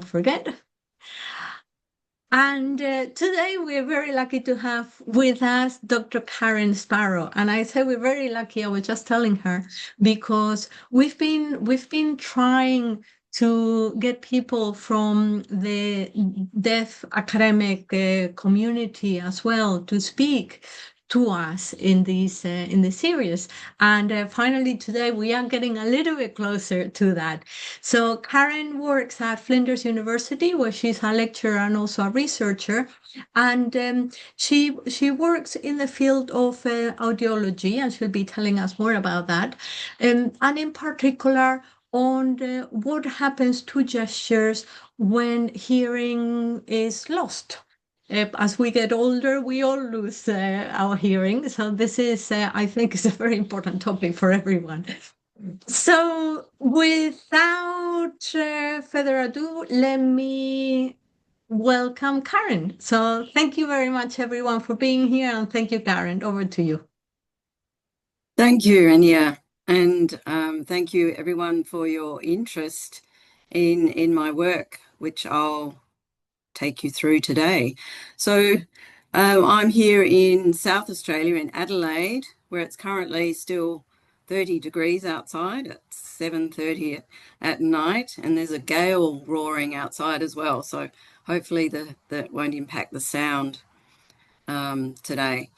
not forget. And today we're very lucky to have with us Dr. Karen Sparrow. And I say we're very lucky, I was just telling her, because we've been trying to get people from the deaf academic community as well to speak to us in this series. And finally today we are getting a little bit closer to that. So Karen works at Flinders University, where she's a lecturer and also a researcher, and she works in the field of audiology, and she'll be telling us more about that, and in particular on what happens to gestures when hearing is lost. As we get older, we all lose our hearing. So this is, I think, is a very important topic for everyone. So without further ado, let me welcome Karen. So thank you very much, everyone, for being here. And thank you, Karen. Over to you. Thank you, Anya. And thank you, everyone, for your interest in my work, which I'll take you through today. So I'm here in South Australia, in Adelaide, where it's currently still 30 degrees outside at 7:30 at night, and there's a gale roaring outside as well. So hopefully that won't impact the sound today.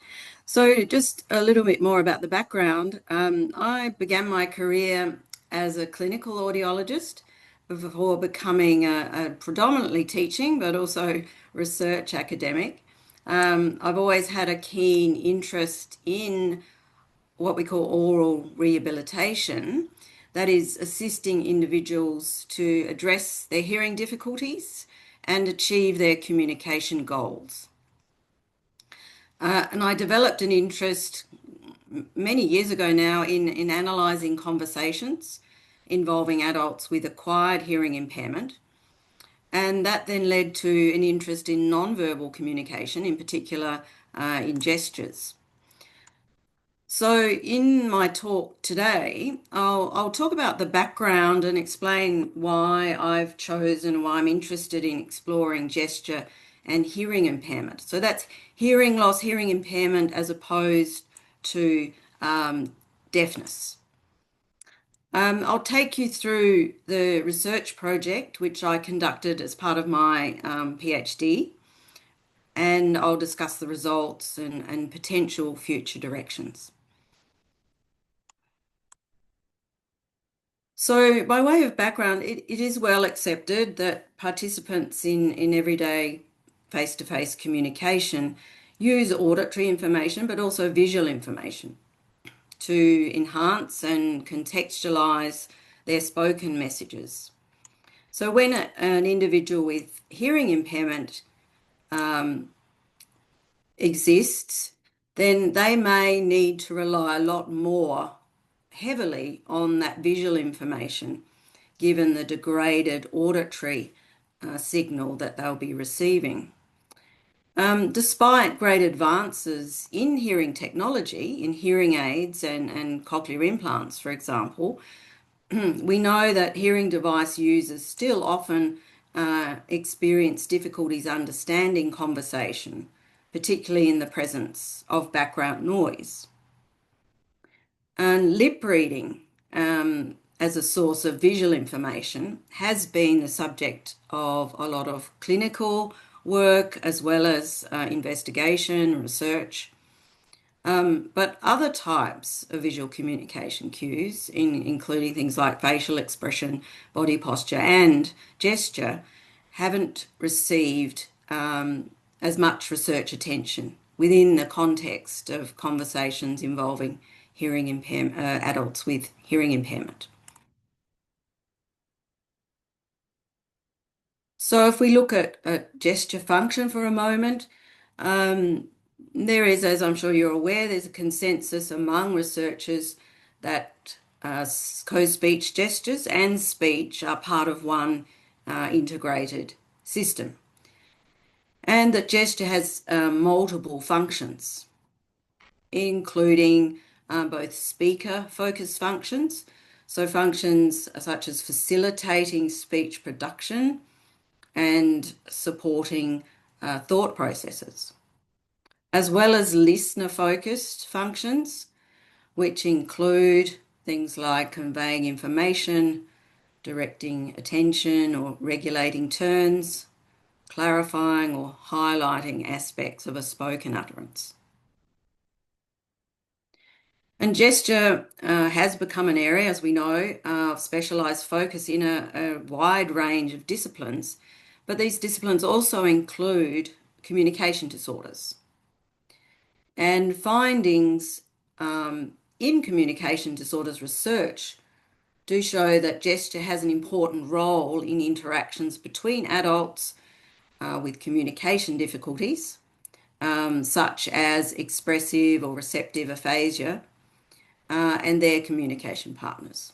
So just a little bit more about the background. I began my career as a clinical audiologist before becoming a predominantly teaching, but also research academic. I've always had a keen interest in what we call oral rehabilitation, that is assisting individuals to address their hearing difficulties and achieve their communication goals. And I developed an interest many years ago now in analysing conversations involving adults with acquired hearing impairment. And that then led to an interest in non-verbal communication, in particular in gestures. So in my talk today, I'll talk about the background and explain why I've chosen, why I'm interested in exploring gesture and hearing impairment. So that's hearing loss, hearing impairment, as opposed to deafness. I'll take you through the research project which I conducted as part of my PhD, and I'll discuss the results and potential future directions. So by way of background, it is well accepted that participants in everyday face-to-face communication use auditory information, but also visual information to enhance and contextualize their spoken messages. So when an individual with hearing impairment exists, then they may need to rely a lot more heavily on that visual information, given the degraded auditory signal that they'll be receiving. Despite great advances in hearing technology, in hearing aids and cochlear implants, for example, we know that hearing device users still often experience difficulties understanding conversation, particularly in the presence of background noise. And lip reading as a source of visual information has been the subject of a lot of clinical work as well as investigation, research. But other types of visual communication cues, including things like facial expression, body posture, and gesture, haven't received as much research attention within the context of conversations involving hearing impairment, adults with hearing impairment. So if we look at gesture function for a moment, there is, as I'm sure you're aware, there's a consensus among researchers that co-speech gestures and speech are part of one integrated system, and that gesture has multiple functions, including both speaker-focused functions, so functions such as facilitating speech production, and supporting thought processes, as well as listener-focused functions, which include things like conveying information, directing attention or regulating turns, clarifying or highlighting aspects of a spoken utterance. And gesture has become an area, as we know, of specialised focus in a wide range of disciplines, but these disciplines also include communication disorders. And findings in communication disorders research do show that gesture has an important role in interactions between adults with communication difficulties, such as expressive or receptive aphasia, and their communication partners.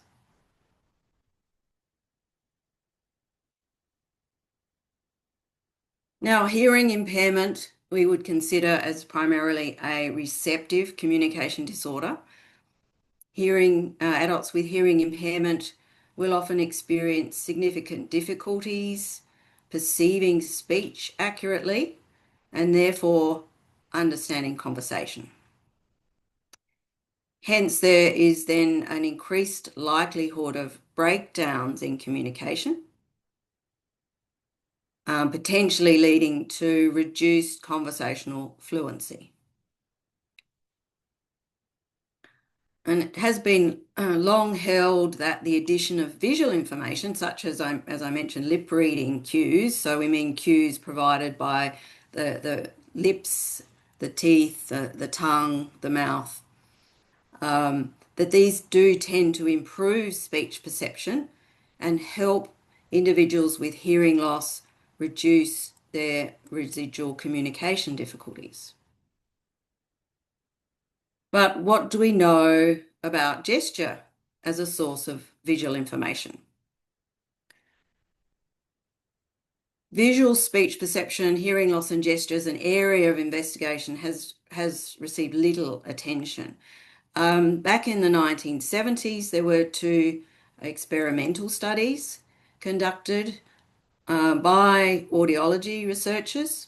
Now, hearing impairment we would consider as primarily a receptive communication disorder. Adults with hearing impairment will often experience significant difficulties perceiving speech accurately and therefore understanding conversation. Hence, there is then an increased likelihood of breakdowns in communication, potentially leading to reduced conversational fluency. And it has been long held that the addition of visual information, such as I mentioned, lip reading cues, so we mean cues provided by the lips, the teeth, the tongue, the mouth, that these do tend to improve speech perception and help individuals with hearing loss reduce their residual communication difficulties. But what do we know about gesture as a source of visual information? Visual speech perception, hearing loss and gesture as an area of investigation has received little attention. Back in the 1970s, there were 2 experimental studies conducted by audiology researchers.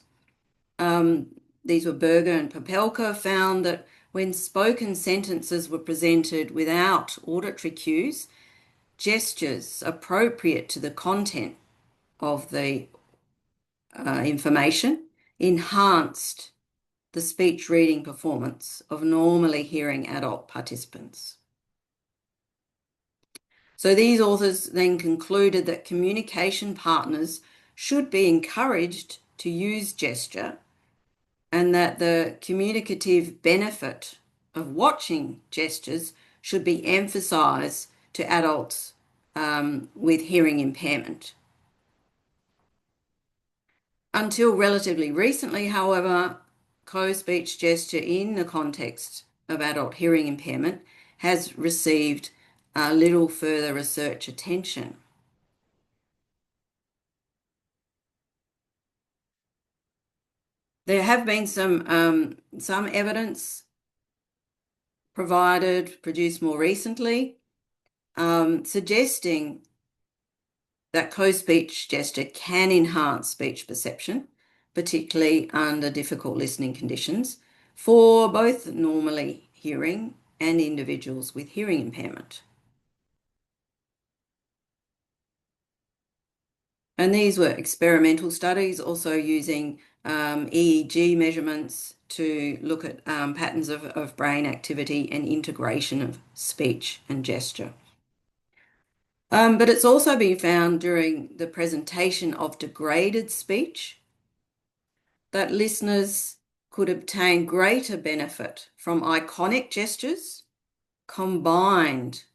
These were Berger and Popelka, found that when spoken sentences were presented without auditory cues, gestures appropriate to the content of the information enhanced the speech reading performance of normally hearing adult participants. So these authors then concluded that communication partners should be encouraged to use gesture, and that the communicative benefit of watching gestures should be emphasised to adults with hearing impairment. Until relatively recently, however, co-speech gesture in the context of adult hearing impairment has received little further research attention. There have been some evidence produced more recently, suggesting that co-speech gesture can enhance speech perception, particularly under difficult listening conditions, for both normally hearing and individuals with hearing impairment. And these were experimental studies, also using EEG measurements to look at patterns of brain activity and integration of speech and gesture. But it's also been found during the presentation of degraded speech that listeners could obtain greater benefit from iconic gestures combined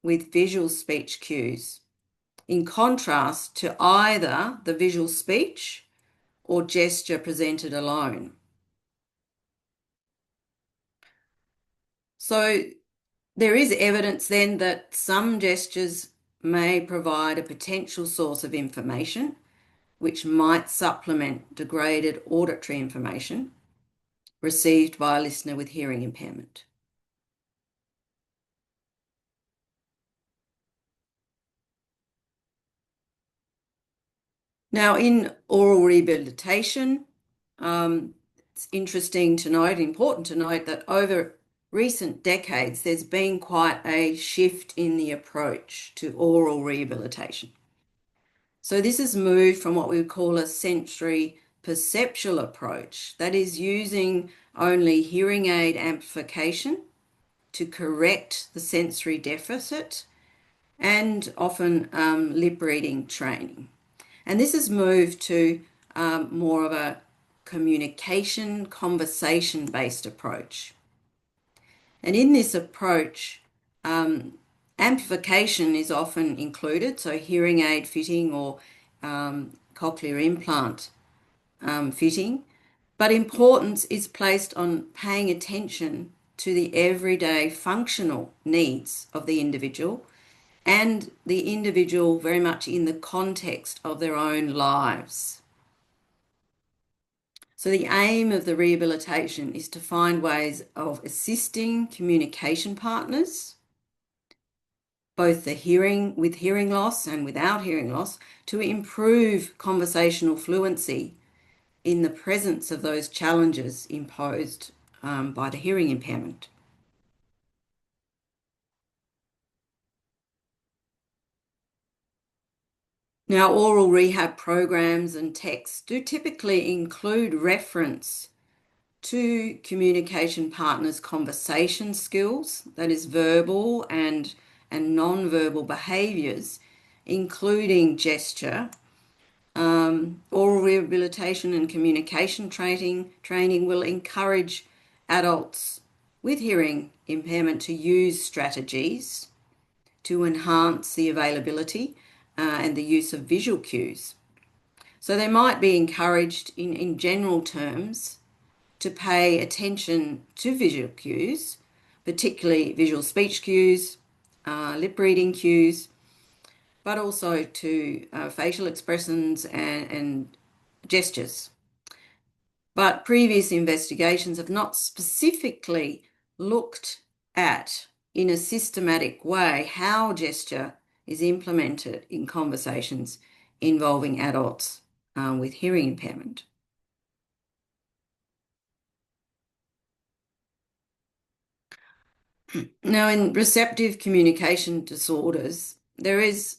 with visual speech cues, in contrast to either the visual speech or gesture presented alone. So there is evidence then that some gestures may provide a potential source of information which might supplement degraded auditory information received by a listener with hearing impairment. Now, in oral rehabilitation, it's interesting to note, important to note, that over recent decades, there's been quite a shift in the approach to oral rehabilitation. So this has moved from what we would call a sensory perceptual approach, that is using only hearing aid amplification to correct the sensory deficit, and often lip reading training. And this has moved to more of a communication, conversation-based approach. And in this approach, amplification is often included, so hearing aid fitting or cochlear implant fitting, but importance is placed on paying attention to the everyday functional needs of the individual and the individual very much in the context of their own lives. So the aim of the rehabilitation is to find ways of assisting communication partners, both with hearing loss and without hearing loss, to improve conversational fluency in the presence of those challenges imposed by the hearing impairment. Now, oral rehab programs and texts do typically include reference to communication partners' conversation skills, that is verbal and non-verbal behaviours, including gesture. Oral rehabilitation and communication training will encourage adults with hearing impairment to use strategies to enhance the availability and the use of visual cues. So they might be encouraged in general terms to pay attention to visual cues, particularly visual speech cues, lip reading cues, but also to facial expressions and gestures. But previous investigations have not specifically looked at, in a systematic way, how gesture is implemented in conversations involving adults with hearing impairment. Now, in receptive communication disorders, there is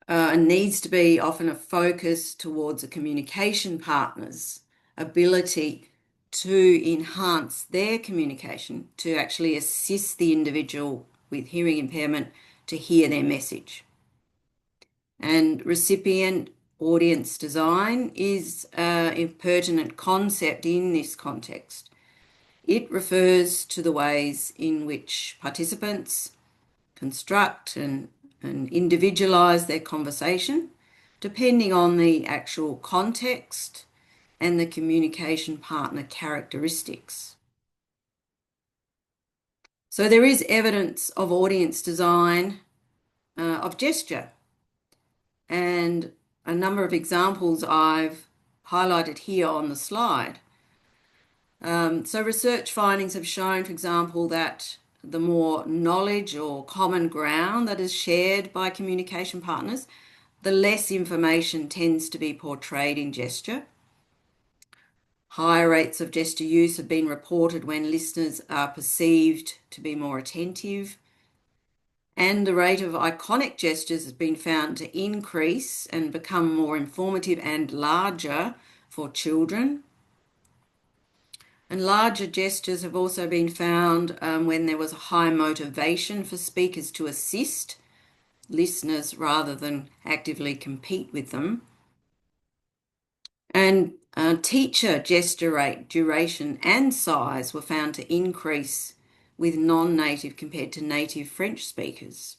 and needs to be often a focus towards a communication partner's ability to enhance their communication, to actually assist the individual with hearing impairment to hear their message. And recipient audience design is a pertinent concept in this context. It refers to the ways in which participants construct and individualise their conversation depending on the actual context and the communication partner characteristics. So there is evidence of audience design of gesture, and a number of examples I've highlighted here on the slide. So research findings have shown, for example, that the more knowledge or common ground that is shared by communication partners, the less information tends to be portrayed in gesture. Higher rates of gesture use have been reported when listeners are perceived to be more attentive, and the rate of iconic gestures has been found to increase and become more informative and larger for children. And larger gestures have also been found when there was a high motivation for speakers to assist listeners rather than actively compete with them. And teacher gesture rate, duration and size were found to increase with non-native compared to native French speakers.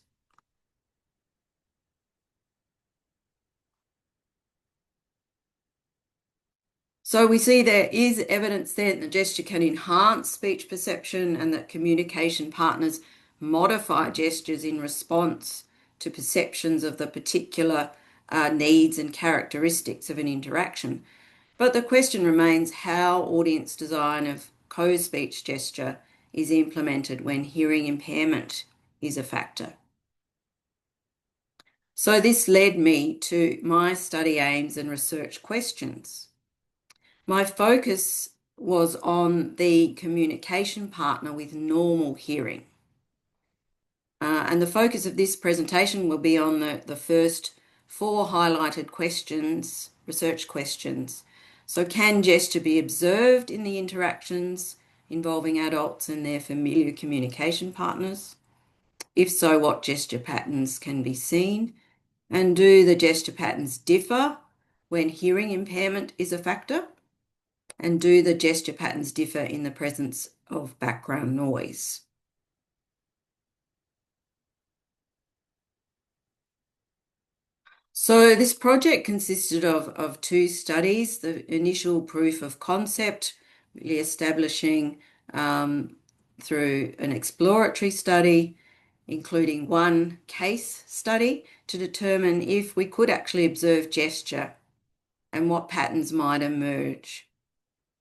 So we see there is evidence there that gesture can enhance speech perception and that communication partners modify gestures in response to perceptions of the particular needs and characteristics of an interaction. But the question remains how audience design of co-speech gesture is implemented when hearing impairment is a factor. So this led me to my study aims and research questions. My focus was on the communication partner with normal hearing. And the focus of this presentation will be on the first 4 highlighted questions, research questions. So can gesture be observed in the interactions involving adults and their familiar communication partners? If so, what gesture patterns can be seen? And do the gesture patterns differ when hearing impairment is a factor? And do the gesture patterns differ in the presence of background noise? So this project consisted of 2 studies, the initial proof of concept, really establishing through an exploratory study, including 1 case study to determine if we could actually observe gesture and what patterns might emerge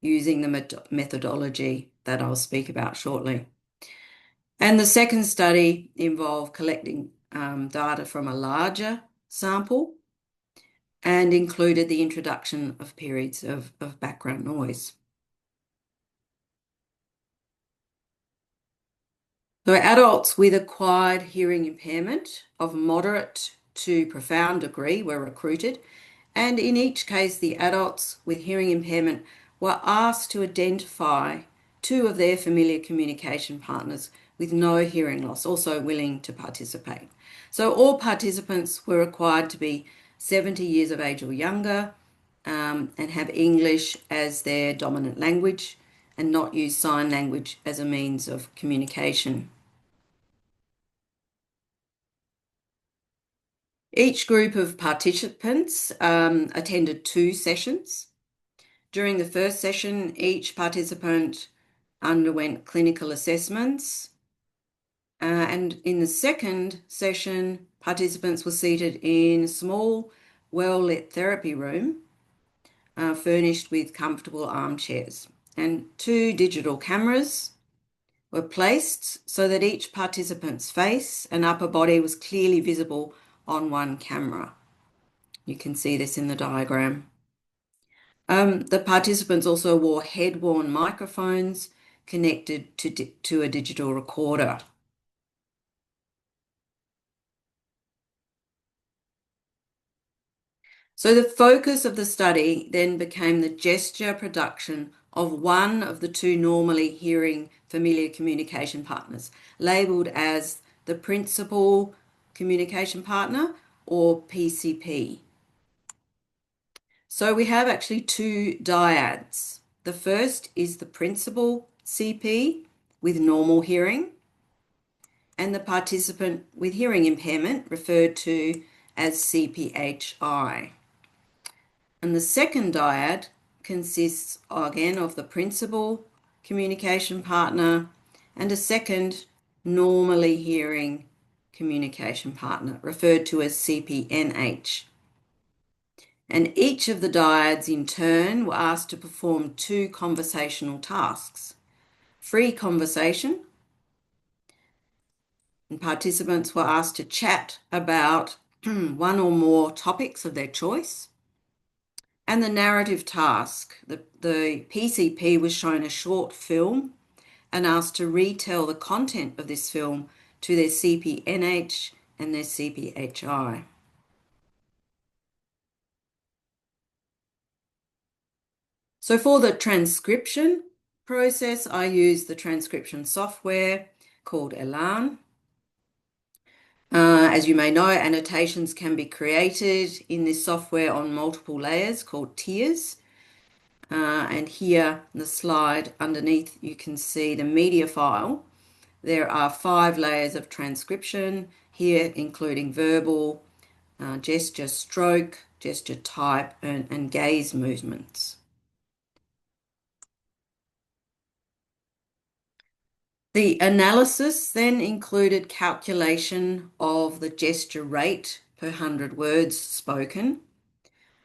using the methodology that I'll speak about shortly. And the second study involved collecting data from a larger sample and included the introduction of periods of background noise. So adults with acquired hearing impairment of moderate to profound degree were recruited, and in each case the adults with hearing impairment were asked to identify 2 of their familiar communication partners with no hearing loss, also willing to participate. So all participants were required to be 70 years of age or younger and have English as their dominant language and not use sign language as a means of communication. Each group of participants attended 2 sessions. During the first session, each participant underwent clinical assessments. And in the second session, participants were seated in a small, well-lit therapy room, furnished with comfortable armchairs. And 2 digital cameras were placed so that each participant's face and upper body was clearly visible on 1 camera. You can see this in the diagram. The participants also wore head-worn microphones connected to a digital recorder. So the focus of the study then became the gesture production of one of the 2 normally hearing familiar communication partners, labelled as the principal communication partner or PCP. So we have actually 2 dyads. The first is the principal CP with normal hearing, and the participant with hearing impairment referred to as CPHI. And the second dyad consists again of the principal communication partner and a second normally hearing communication partner referred to as CPNH. And each of the dyads in turn were asked to perform 2 conversational tasks. Free conversation, and participants were asked to chat about 1 or more topics of their choice. And the narrative task, the PCP was shown a short film and asked to retell the content of this film to their CPNH and their CPHI. So for the transcription process, I use the transcription software called Elan. As you may know, annotations can be created in this software on multiple layers called tiers. And here in the slide underneath, you can see the media file. There are 5 layers of transcription here, including verbal, gesture stroke, gesture type, and gaze movements. The analysis then included calculation of the gesture rate per 100 words spoken.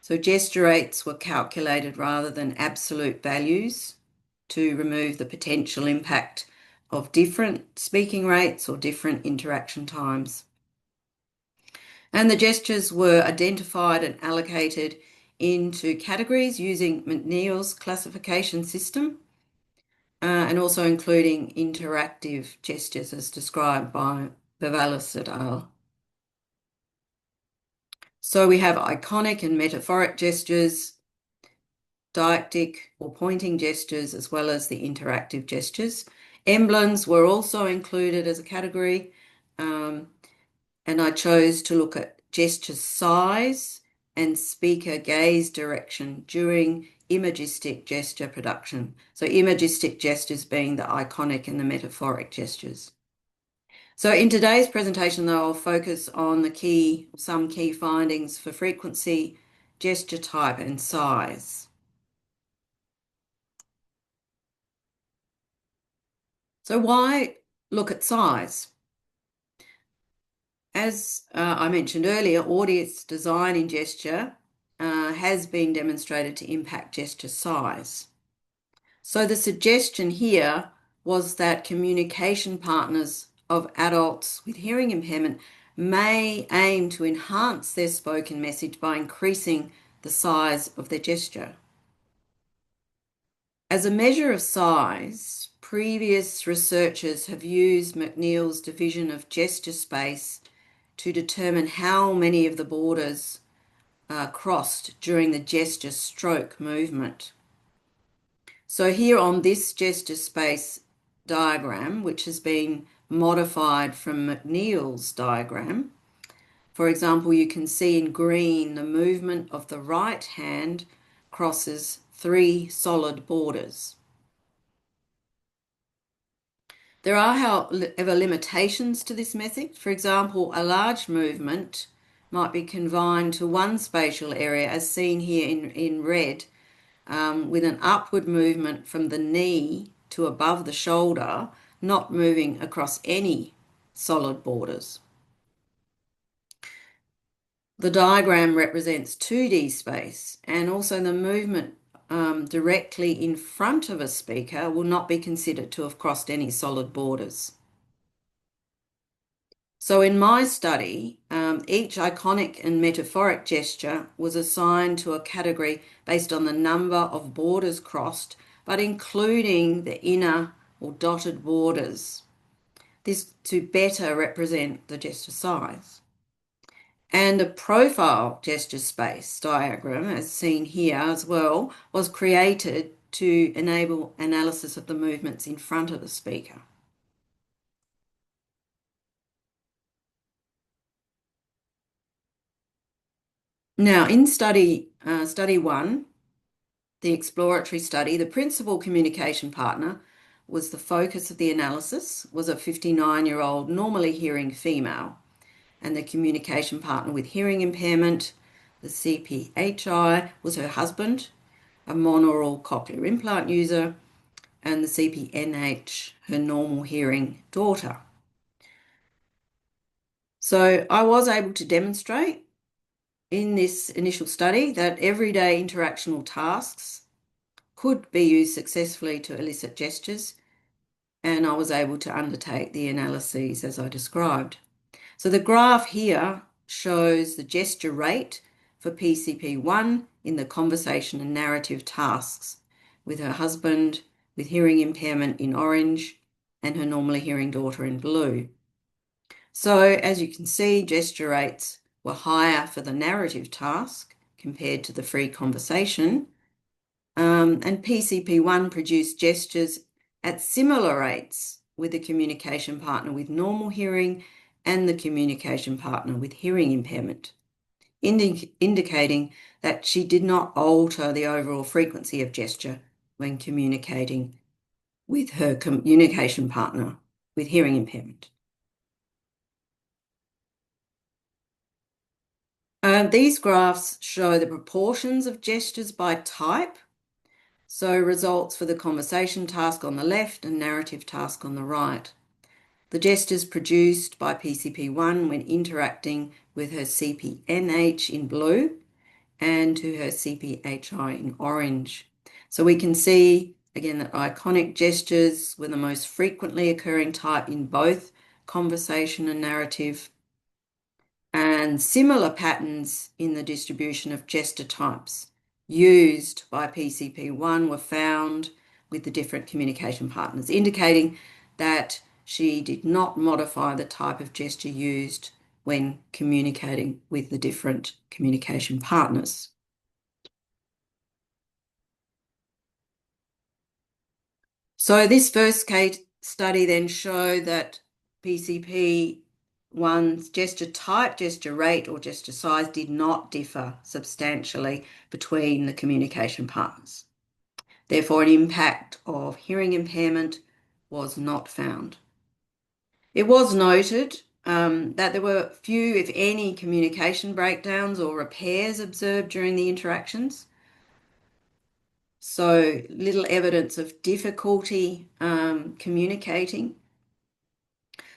So gesture rates were calculated rather than absolute values to remove the potential impact of different speaking rates or different interaction times. And the gestures were identified and allocated into categories using McNeil's classification system, and also including interactive gestures as described by Bevalis et al. So we have iconic and metaphoric gestures, dyadic or pointing gestures, as well as the interactive gestures. Emblems were also included as a category, and I chose to look at gesture size and speaker gaze direction during imagistic gesture production. So imagistic gestures being the iconic and the metaphoric gestures. So in today's presentation, though, I'll focus on some key findings for frequency, gesture type, and size. So why look at size? As I mentioned earlier, audience design in gesture has been demonstrated to impact gesture size. So the suggestion here was that communication partners of adults with hearing impairment may aim to enhance their spoken message by increasing the size of their gesture. As a measure of size, previous researchers have used McNeil's division of gesture space to determine how many of the borders are crossed during the gesture stroke movement. So here on this gesture space diagram, which has been modified from McNeil's diagram, for example, you can see in green the movement of the right hand crosses 3 solid borders. There are, however, limitations to this method. For example, a large movement might be confined to one spatial area, as seen here in red, with an upward movement from the knee to above the shoulder, not moving across any solid borders. The diagram represents 2D space, and also the movement directly in front of a speaker will not be considered to have crossed any solid borders. So in my study, each iconic and metaphoric gesture was assigned to a category based on the number of borders crossed, but including the inner or dotted borders. This to better represent the gesture size. And a profile gesture space diagram, as seen here as well, was created to enable analysis of the movements in front of the speaker. Now, in study 1, the exploratory study, the principal communication partner was the focus of the analysis, was a 59-year-old normally hearing female, and the communication partner with hearing impairment, the CPHI, was her husband, a monaural cochlear implant user, and the CPNH, her normal hearing daughter. So I was able to demonstrate in this initial study that everyday interactional tasks could be used successfully to elicit gestures, and I was able to undertake the analyses as I described. So the graph here shows the gesture rate for PCP1 in the conversation and narrative tasks with her husband with hearing impairment in orange and her normally hearing daughter in blue. So as you can see, gesture rates were higher for the narrative task compared to the free conversation, and PCP1 produced gestures at similar rates with the communication partner with normal hearing and the communication partner with hearing impairment, indicating that she did not alter the overall frequency of gesture when communicating with her communication partner with hearing impairment. These graphs show the proportions of gestures by type, so results for the conversation task on the left and narrative task on the right. The gestures produced by PCP1 when interacting with her CPNH in blue and to her CPHI in orange. So we can see again that iconic gestures were the most frequently occurring type in both conversation and narrative. And and similar patterns in the distribution of gesture types used by PCP1 were found with the different communication partners, indicating that she did not modify the type of gesture used when communicating with the different communication partners. So this first case study then showed that PCP1's gesture type, gesture rate, or gesture size did not differ substantially between the communication partners. Therefore, an impact of hearing impairment was not found. It was noted that there were few, if any, communication breakdowns or repairs observed during the interactions. So little evidence of difficulty communicating.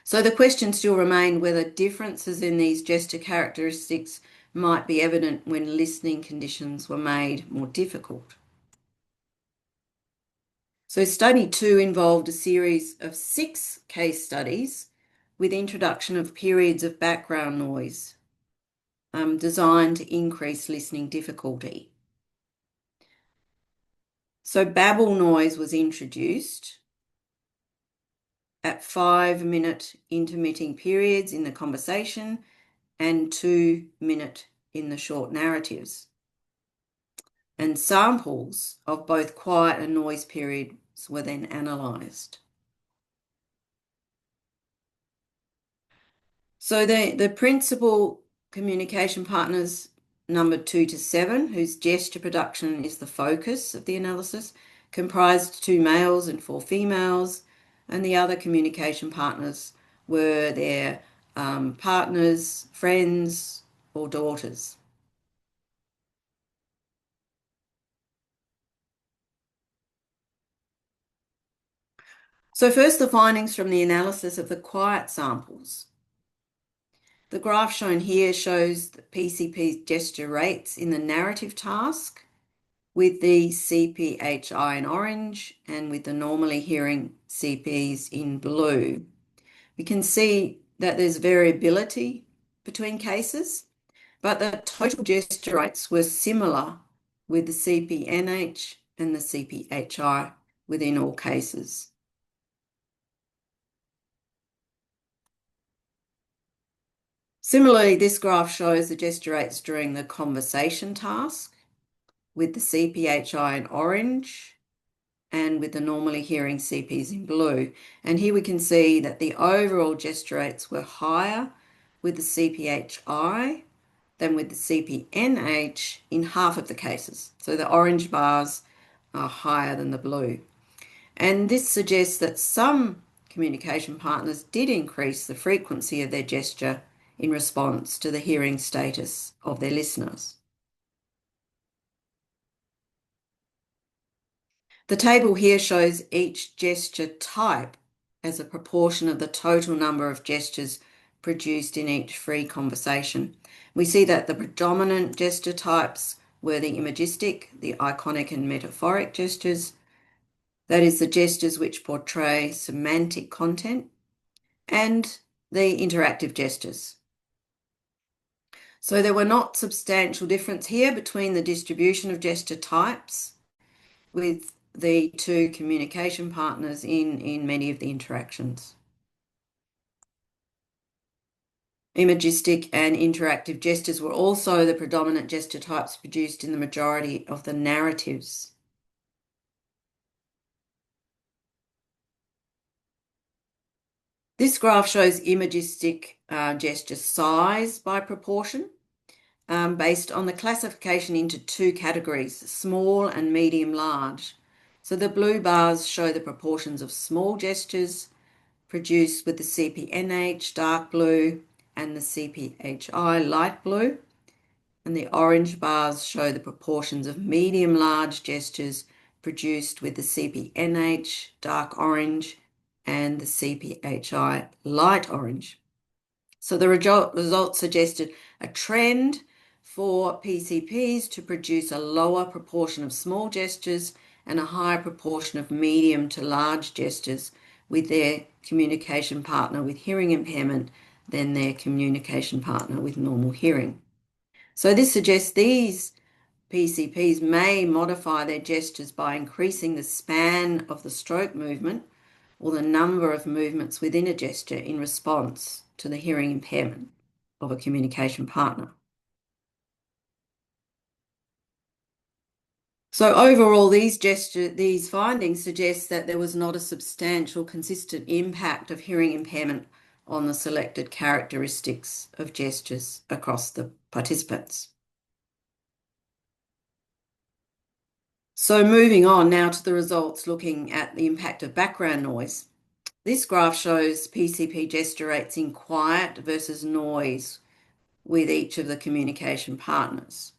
So the question still remained whether differences in these gesture characteristics might be evident when listening conditions were made more difficult. So study 2 involved a series of 6 case studies with introduction of periods of background noise designed to increase listening difficulty. So babble noise was introduced at 5-minute intermitting periods in the conversation and 2-minute in the short narratives. And samples of both quiet and noise periods were then analysed. So the principal communication partners numbered 2 to 7, whose gesture production is the focus of the analysis, comprised 2 males and 4 females, and the other communication partners were their partners, friends, or daughters. So first, the findings from the analysis of the quiet samples. The graph shown here shows the PCP's gesture rates in the narrative task with the CPHI in orange and with the normally hearing CPs in blue. We can see that there's variability between cases, but the total gesture rates were similar with the CPNH and the CPHI within all cases. Similarly, this graph shows the gesture rates during the conversation task with the CPHI in orange and with the normally hearing CPs in blue. And here we can see that the overall gesture rates were higher with the CPHI than with the CPNH in half of the cases. So the orange bars are higher than the blue. And this suggests that some communication partners did increase the frequency of their gesture in response to the hearing status of their listeners. The table here shows each gesture type as a proportion of the total number of gestures produced in each free conversation. We see that the predominant gesture types were the imagistic, the iconic and metaphoric gestures, that is, the gestures which portray semantic content, and the interactive gestures. So there were not substantial difference here between the distribution of gesture types with the 2 communication partners in many of the interactions. Imagistic and interactive gestures were also the predominant gesture types produced in the majority of the narratives. This graph shows imagistic gesture size by proportion based on the classification into 2 categories, small and medium large. So the blue bars show the proportions of small gestures produced with the CPNH dark blue and the CPHI light blue. And the orange bars show the proportions of medium large gestures produced with the CPNH dark orange and the CPHI light orange. So the results suggested a trend for PCPs to produce a lower proportion of small gestures and a higher proportion of medium to large gestures with their communication partner with hearing impairment than their communication partner with normal hearing. So this suggests these PCPs may modify their gestures by increasing the span of the stroke movement or the number of movements within a gesture in response to the hearing impairment of a communication partner. So overall, these findings suggest that there was not a substantial, consistent impact of hearing impairment on the selected characteristics of gestures across the participants. So moving on now to the results looking at the impact of background noise. This graph shows PCP gesture rates in quiet versus noise with each of the communication partners.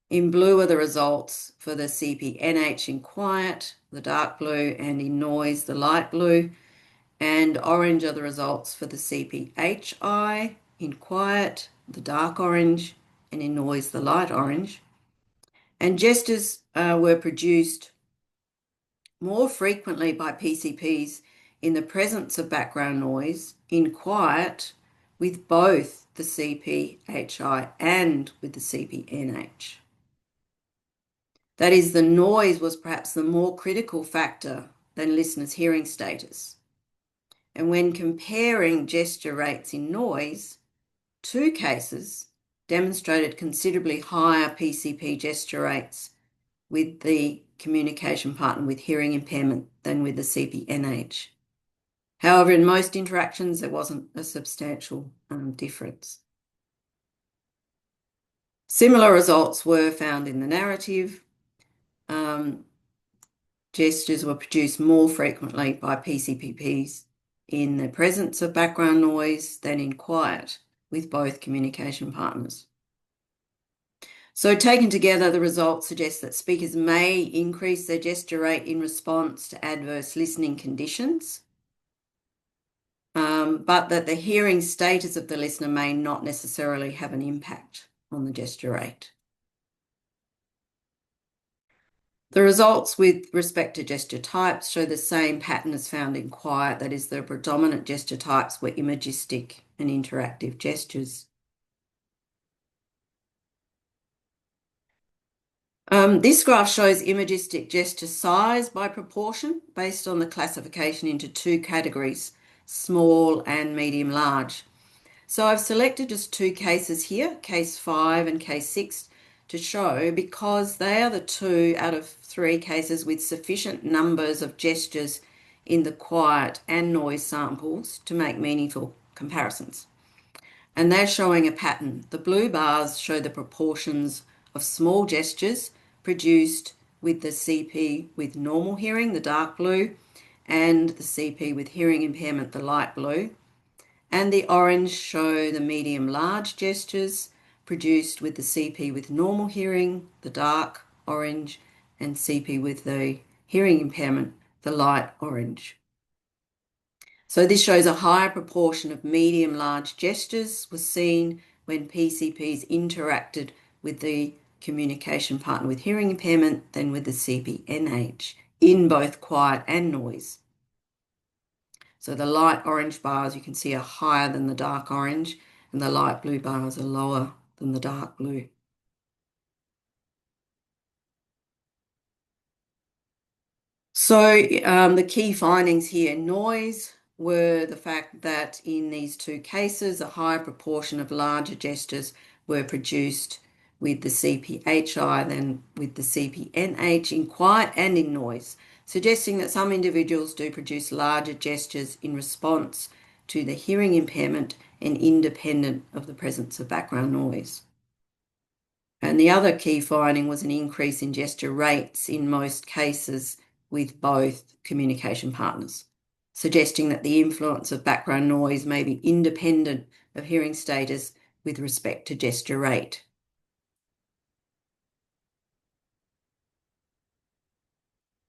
In blue are the results for the CPNH in quiet, the dark blue, and in noise, the light blue. And orange are the results for the CPHI in quiet, the dark orange, and in noise, the light orange. And gestures were produced more frequently by PCPs in the presence of background noise, in quiet, with both the CPHI and with the CPNH. That is, the noise was perhaps the more critical factor than listeners' hearing status. And when comparing gesture rates in noise, 2 cases demonstrated considerably higher PCP gesture rates with the communication partner with hearing impairment than with the CPNH. However, in most interactions, there wasn't a substantial difference. Similar results were found in the narrative. Gestures were produced more frequently by PCPs in the presence of background noise than in quiet with both communication partners. So taken together, the results suggest that speakers may increase their gesture rate in response to adverse listening conditions, but that the hearing status of the listener may not necessarily have an impact on the gesture rate. The results with respect to gesture types show the same pattern as found in quiet, that is, the predominant gesture types were imagistic and interactive gestures. This graph shows imagistic gesture size by proportion based on the classification into 2 categories, small and medium large. So I've selected just 2 cases here, case 5 and case 6, to show because they are the 2 out of 3 cases with sufficient numbers of gestures in the quiet and noise samples to make meaningful comparisons. And they're showing a pattern. The blue bars show the proportions of small gestures produced with the CP with normal hearing, the dark blue, and the CP with hearing impairment, the light blue. And the orange show the medium-large gestures produced with the CP with normal hearing, the dark orange, and CP with the hearing impairment, the light orange. So this shows a higher proportion of medium-large gestures was seen when PCPs interacted with the communication partner with hearing impairment than with the CPNH in both quiet and noise. So the light orange bars you can see are higher than the dark orange, and the light blue bars are lower than the dark blue. So the key findings here in noise were the fact that in these 2 cases, a higher proportion of larger gestures were produced with the CPHI than with the CPNH in quiet and in noise, suggesting that some individuals do produce larger gestures in response to the hearing impairment and independent of the presence of background noise. And the other key finding was an increase in gesture rates in most cases with both communication partners, suggesting that the influence of background noise may be independent of hearing status with respect to gesture rate.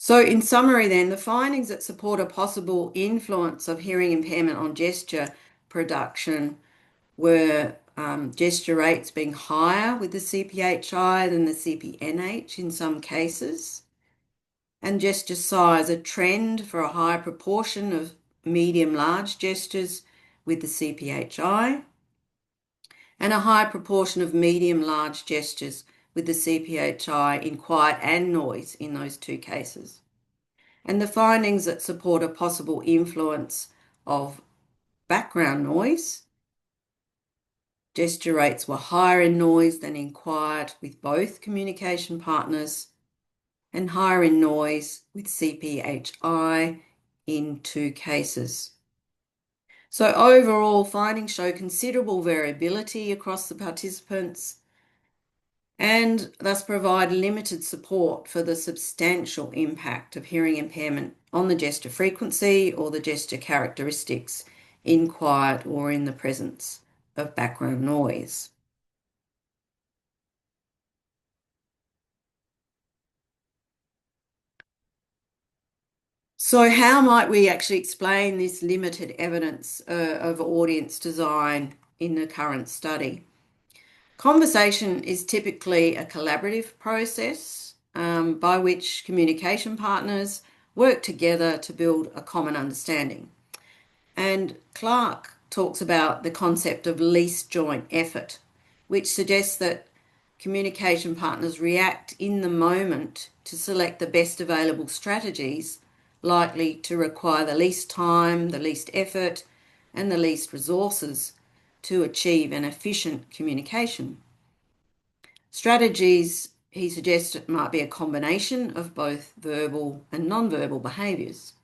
So in summary then, the findings that support a possible influence of hearing impairment on gesture production were gesture rates being higher with the CPHI than the CPNH in some cases, and gesture size, a trend for a higher proportion of medium-large gestures with the CPHI, and a high proportion of medium-large gestures with the CPHI in quiet and noise in those two cases. And the findings that support a possible influence of background noise. Gesture rates were higher in noise than in quiet with both communication partners, and higher in noise with CPHI in two cases. So overall, findings show considerable variability across the participants and thus provide limited support for the substantial impact of hearing impairment on the gesture frequency or the gesture characteristics in quiet or in the presence of background noise. So how might we actually explain this limited evidence of audience design in the current study? Conversation is typically a collaborative process by which communication partners work together to build a common understanding. And Clark talks about the concept of least joint effort, which suggests that communication partners react in the moment to select the best available strategies likely to require the least time, the least effort, and the least resources to achieve an efficient communication. Strategies, he suggested, might be a combination of both verbal and non-verbal behaviours.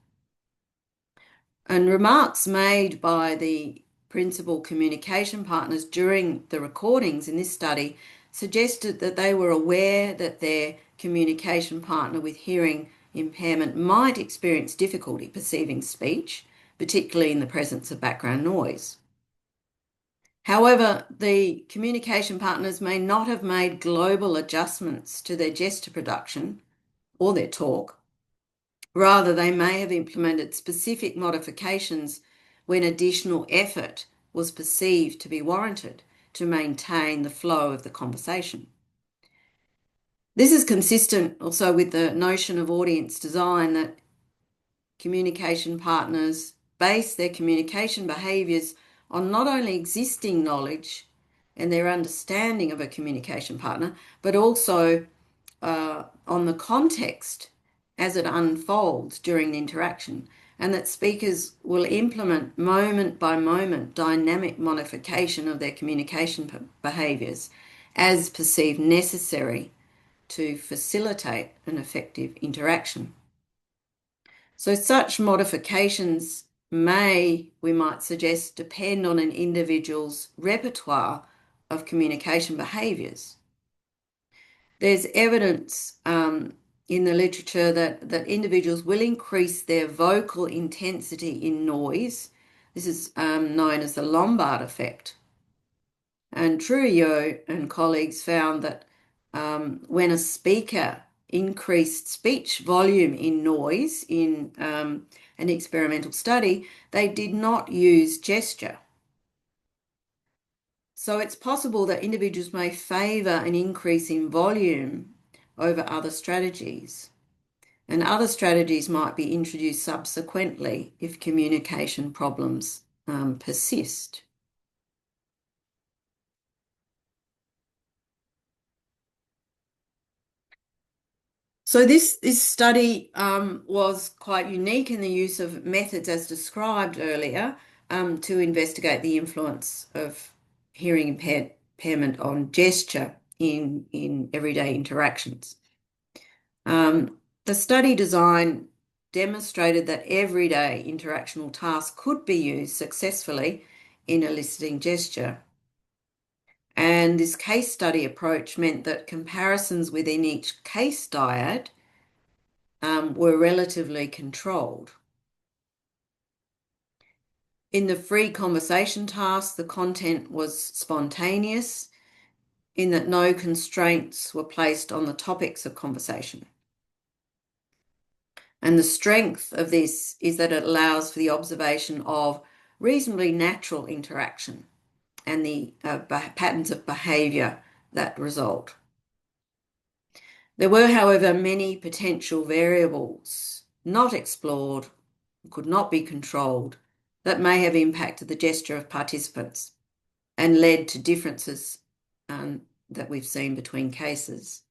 And remarks made by the principal communication partners during the recordings in this study suggested that they were aware that their communication partner with hearing impairment might experience difficulty perceiving speech, particularly in the presence of background noise. However, the communication partners may not have made global adjustments to their gesture production or their talk. Rather, they may have implemented specific modifications when additional effort was perceived to be warranted to maintain the flow of the conversation. This is consistent also with the notion of audience design that communication partners base their communication behaviours on not only existing knowledge and their understanding of a communication partner, but also on the context as it unfolds during the interaction, and that speakers will implement moment by moment dynamic modification of their communication behaviours as perceived necessary to facilitate an effective interaction. So such modifications may, we might suggest, depend on an individual's repertoire of communication behaviours. There's evidence in the literature that individuals will increase their vocal intensity in noise. This is known as the Lombard effect. And Trujillo and colleagues found that when a speaker increased speech volume in noise in an experimental study, they did not use gesture. So it's possible that individuals may favour an increase in volume over other strategies, and other strategies might be introduced subsequently if communication problems persist. So this study was quite unique in the use of methods as described earlier to investigate the influence of hearing impairment on gesture in everyday interactions. The study design demonstrated that everyday interactional tasks could be used successfully in eliciting gesture. And this case study approach meant that comparisons within each case dyad were relatively controlled. In the free conversation task, the content was spontaneous in that no constraints were placed on the topics of conversation. And the strength of this is that it allows for the observation of reasonably natural interaction and the patterns of behaviour that result. There were, however, many potential variables not explored, could not be controlled, that may have impacted the gesture of participants and led to differences that we've seen between cases.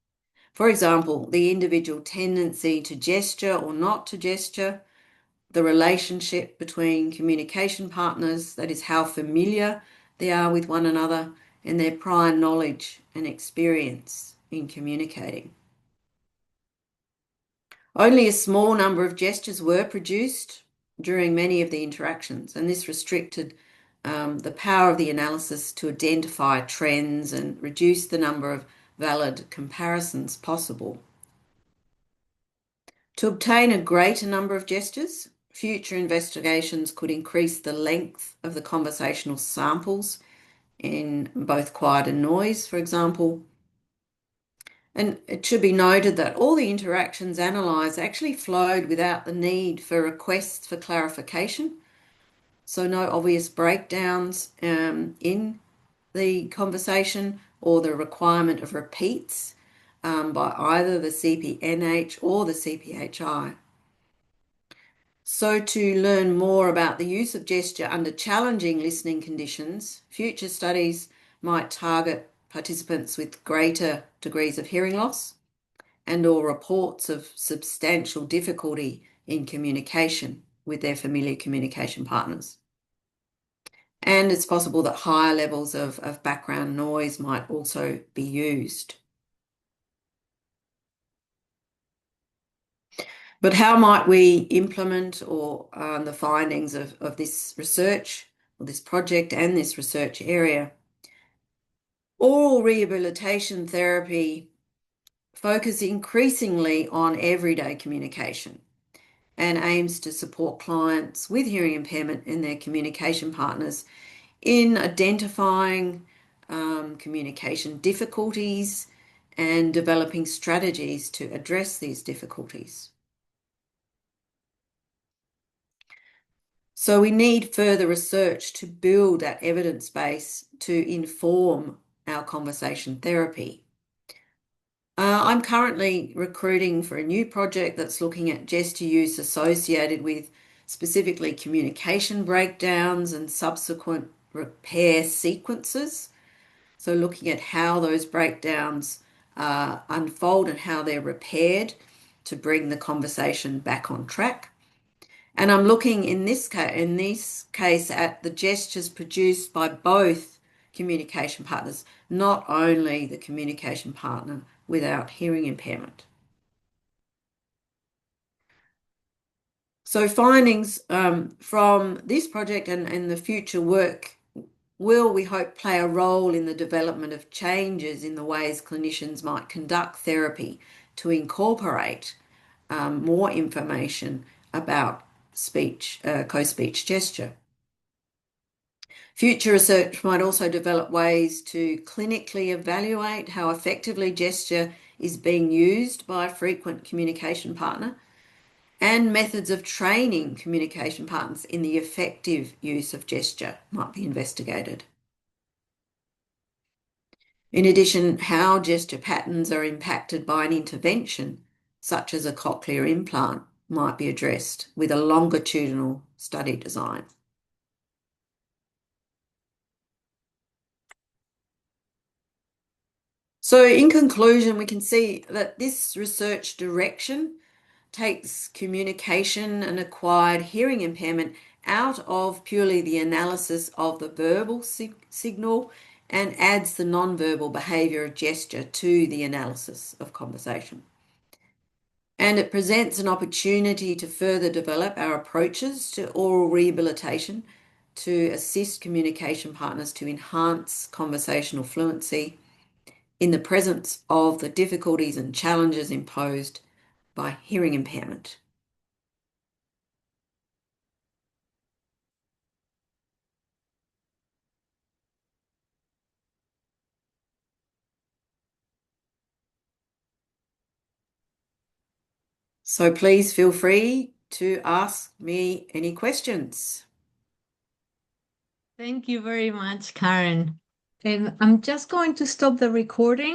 For example, the individual tendency to gesture or not to gesture, the relationship between communication partners, that is how familiar they are with one another, and their prior knowledge and experience in communicating. Only a small number of gestures were produced during many of the interactions, and this restricted the power of the analysis to identify trends and reduce the number of valid comparisons possible. To obtain a greater number of gestures, future investigations could increase the length of the conversational samples in both quiet and noise, for example. And it should be noted that all the interactions analysed actually flowed without the need for requests for clarification. So no obvious breakdowns in the conversation or the requirement of repeats by either the CPNH or the CPHI. So to learn more about the use of gesture under challenging listening conditions, future studies might target participants with greater degrees of hearing loss and/or reports of substantial difficulty in communication with their familiar communication partners. And it's possible that higher levels of background noise might also be used. But how might we implement the findings of this research, or this project and this research area? Oral rehabilitation therapy focuses increasingly on everyday communication and aims to support clients with hearing impairment and their communication partners in identifying communication difficulties and developing strategies to address these difficulties. So we need further research to build that evidence base to inform our conversation therapy. I'm currently recruiting for a new project that's looking at gesture use associated with specifically communication breakdowns and subsequent repair sequences. So looking at how those breakdowns unfold and how they're repaired to bring the conversation back on track. And I'm looking in this case at the gestures produced by both communication partners, not only the communication partner without hearing impairment. So findings from this project and the future work will, we hope, play a role in the development of changes in the ways clinicians might conduct therapy to incorporate more information about speech, co-speech gesture. Future research might also develop ways to clinically evaluate how effectively gesture is being used by a frequent communication partner, and methods of training communication partners in the effective use of gesture might be investigated. In addition, how gesture patterns are impacted by an intervention, such as a cochlear implant, might be addressed with a longitudinal study design. So in conclusion, we can see that this research direction takes communication and acquired hearing impairment out of purely the analysis of the verbal signal and adds the non-verbal behaviour of gesture to the analysis of conversation. And it presents an opportunity to further develop our approaches to oral rehabilitation to assist communication partners to enhance conversational fluency in the presence of the difficulties and challenges imposed by hearing impairment. So please feel free to ask me any questions. Thank you very much, Karen. And I'm just going to stop the recording.